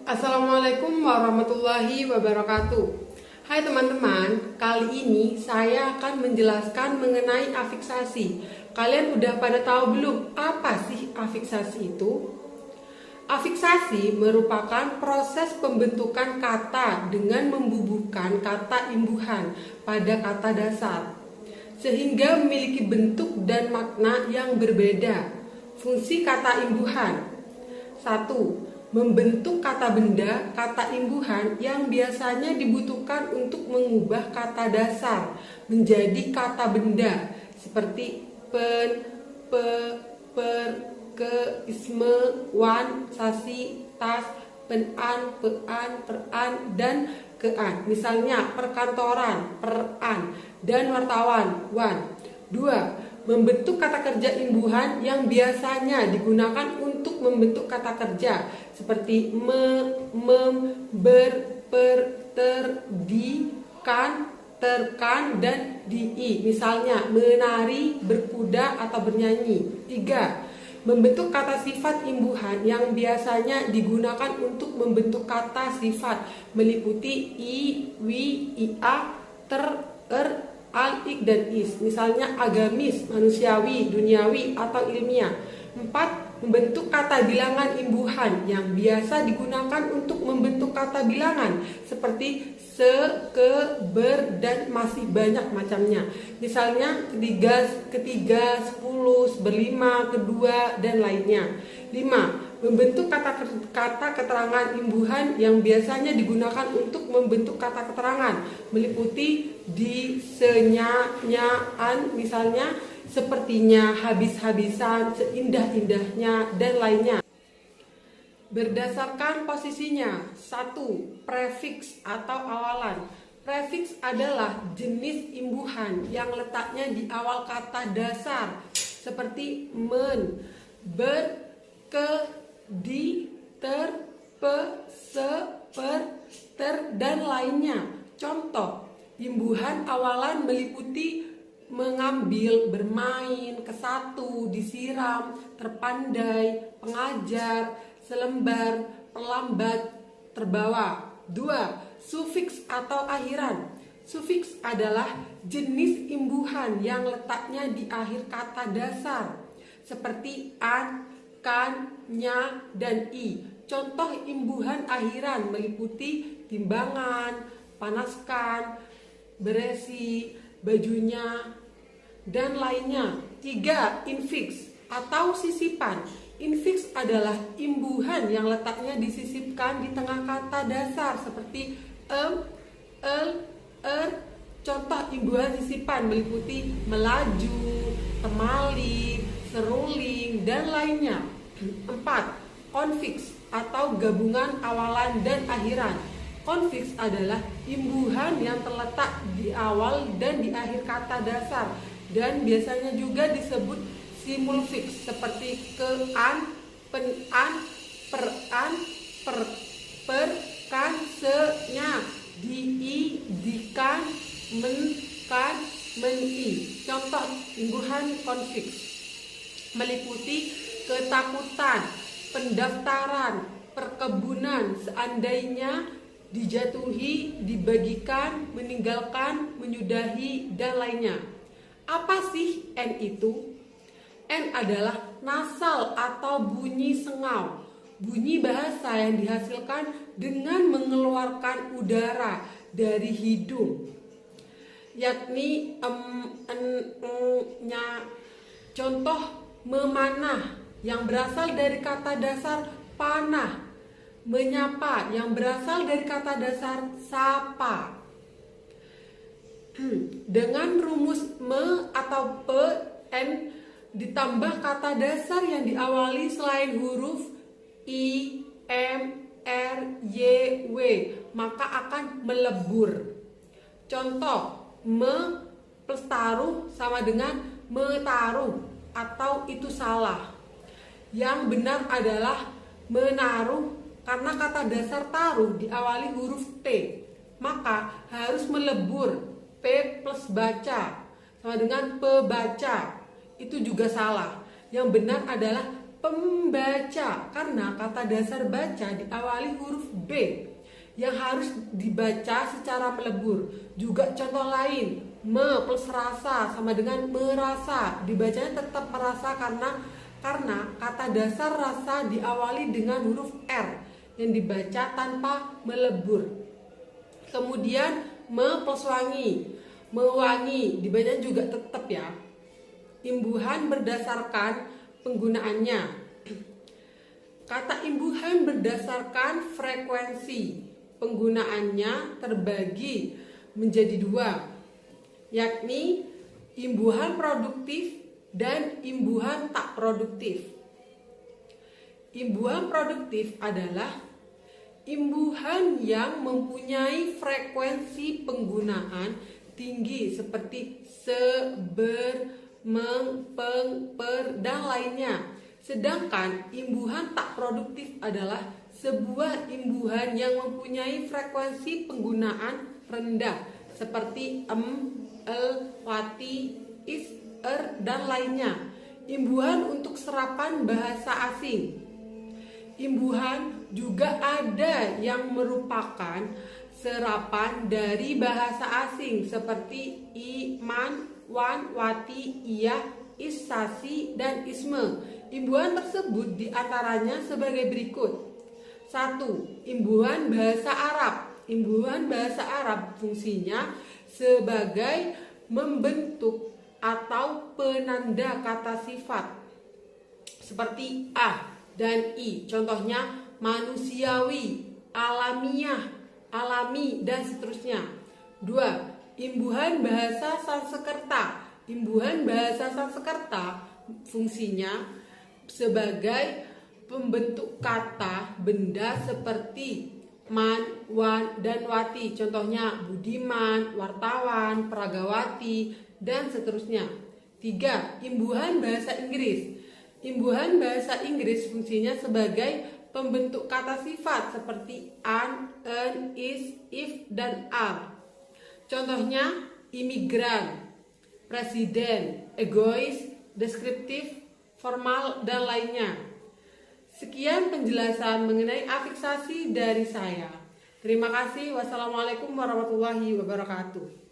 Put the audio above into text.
Assalamualaikum warahmatullahi wabarakatuh. Hai teman-teman, kali ini saya akan menjelaskan mengenai afiksasi. Kalian udah pada tahu belum apa sih afiksasi itu? Afiksasi merupakan proses pembentukan kata dengan membubuhkan kata imbuhan pada kata dasar, sehingga memiliki bentuk dan makna yang berbeda. Fungsi kata imbuhan: 1. Membentuk kata benda, kata imbuhan yang biasanya dibutuhkan untuk mengubah kata dasar menjadi kata benda seperti pen, pe, per, ke, isme, wan, sasi, tas, penan, pean, peran, dan kean. Misalnya perkantoran, peran, dan wartawan, wan. 2. Membentuk kata kerja imbuhan yang biasanya digunakan untuk membentuk kata kerja seperti mem, ber, per, ter, di, kan, terkan, dan di. Misalnya menari, berkuda, atau bernyanyi. 3. Membentuk kata sifat imbuhan yang biasanya digunakan untuk membentuk kata sifat meliputi i, wi, ia, ter, al, ik, dan is. Misalnya agamis, manusiawi, duniawi, atau ilmiah. 4. Membentuk kata bilangan imbuhan yang biasa digunakan untuk membentuk kata bilangan seperti se, ke, ber, dan masih banyak macamnya. Misalnya ketiga, 10, berlima, kedua, dan lainnya. 5. Membentuk kata keterangan imbuhan yang biasanya digunakan untuk membentuk kata keterangan meliputi di, senya, nyaan, misalnya sepertinya, habis-habisan, seindah-indahnya, dan lainnya. Berdasarkan posisinya. 1. Prefiks atau awalan. Prefiks adalah jenis imbuhan yang letaknya di awal kata dasar seperti men, ber, ke, di, ter, pe, se, per, ter, dan lainnya. Contoh, imbuhan awalan meliputi mengambil, bermain, kesatu, disiram, terpandai, pengajar, selembar, perlambat, terbawa. 2. Sufiks atau akhiran. Sufiks adalah jenis imbuhan yang letaknya di akhir kata dasar seperti an, kan, nya, dan i. Contoh imbuhan akhiran meliputi timbangan, panaskan, beresi, bajunya, dan lainnya. 3. Infiks atau sisipan. Infiks adalah imbuhan yang letaknya disisipkan di tengah kata dasar seperti el, Contoh imbuhan sisipan meliputi melaju, temali, seruling, dan lainnya. 4. Konfiks atau gabungan awalan dan akhiran. Konfiks adalah imbuhan yang terletak di awal dan di akhir kata dasar dan biasanya juga disebut simulfiks seperti kean, penan, peran, per, kan, se, nya, di, dikan, men, kan, meni. Contoh imbuhan konfiks meliputi ketakutan, pendaftaran, perkebunan, seandainya, dijatuhi, dibagikan, meninggalkan, menyudahi, dan lainnya. Apa sih N itu? N adalah nasal atau bunyi sengau, bunyi bahasa yang dihasilkan dengan mengeluarkan udara dari hidung, yakni nya. Contoh memanah yang berasal dari kata dasar panah, menyapa yang berasal dari kata dasar sapa. Dengan rumus me atau pe, n ditambah kata dasar yang diawali selain huruf i, m, r, y, w, maka akan melebur. Contoh, me plus taruh sama dengan metaruh atau itu salah. Yang benar adalah menaruh karena kata dasar taruh diawali huruf t, maka harus melebur p plus baca sama dengan pebaca. Itu juga salah. Yang benar adalah Pembaca, karena kata dasar baca diawali huruf B yang harus dibaca secara melebur. Juga contoh lain, me plus rasa sama dengan merasa, dibacanya tetap merasa karena kata dasar rasa diawali dengan huruf R yang dibaca tanpa melebur. Kemudian me plus wangi, mewangi, dibacanya juga tetap ya. Imbuhan berdasarkan penggunaannya. Kata imbuhan berdasarkan frekuensi penggunaannya terbagi menjadi dua, yakni imbuhan produktif dan imbuhan tak produktif. Imbuhan produktif adalah imbuhan yang mempunyai frekuensi penggunaan tinggi seperti se, ber, meng, peng, per, dan lainnya. Sedangkan imbuhan tak produktif adalah sebuah imbuhan yang mempunyai frekuensi penggunaan rendah seperti el, wati, is, dan lainnya. Imbuhan untuk serapan bahasa asing. Imbuhan juga ada yang merupakan serapan dari bahasa asing seperti iman, wan, wati, iya, is, sasi, dan isme. Imbuhan tersebut diantaranya sebagai berikut. 1. Imbuhan bahasa Arab. Imbuhan bahasa Arab fungsinya sebagai membentuk atau penanda kata sifat seperti a dan i. Contohnya manusiawi, alamiah, alami, dan seterusnya. 2. Imbuhan bahasa Sanskerta. Imbuhan bahasa Sanskerta fungsinya sebagai pembentuk kata benda seperti man, wan, dan wati. Contohnya budiman, wartawan, pragawati, dan seterusnya. 3. Imbuhan bahasa Inggris. Imbuhan bahasa Inggris fungsinya sebagai pembentuk kata sifat seperti an, is, if, dan are. Contohnya imigran, presiden, egois, deskriptif, formal, dan lainnya. Sekian penjelasan mengenai afiksasi dari saya. Terima kasih. Wassalamualaikum warahmatullahi wabarakatuh.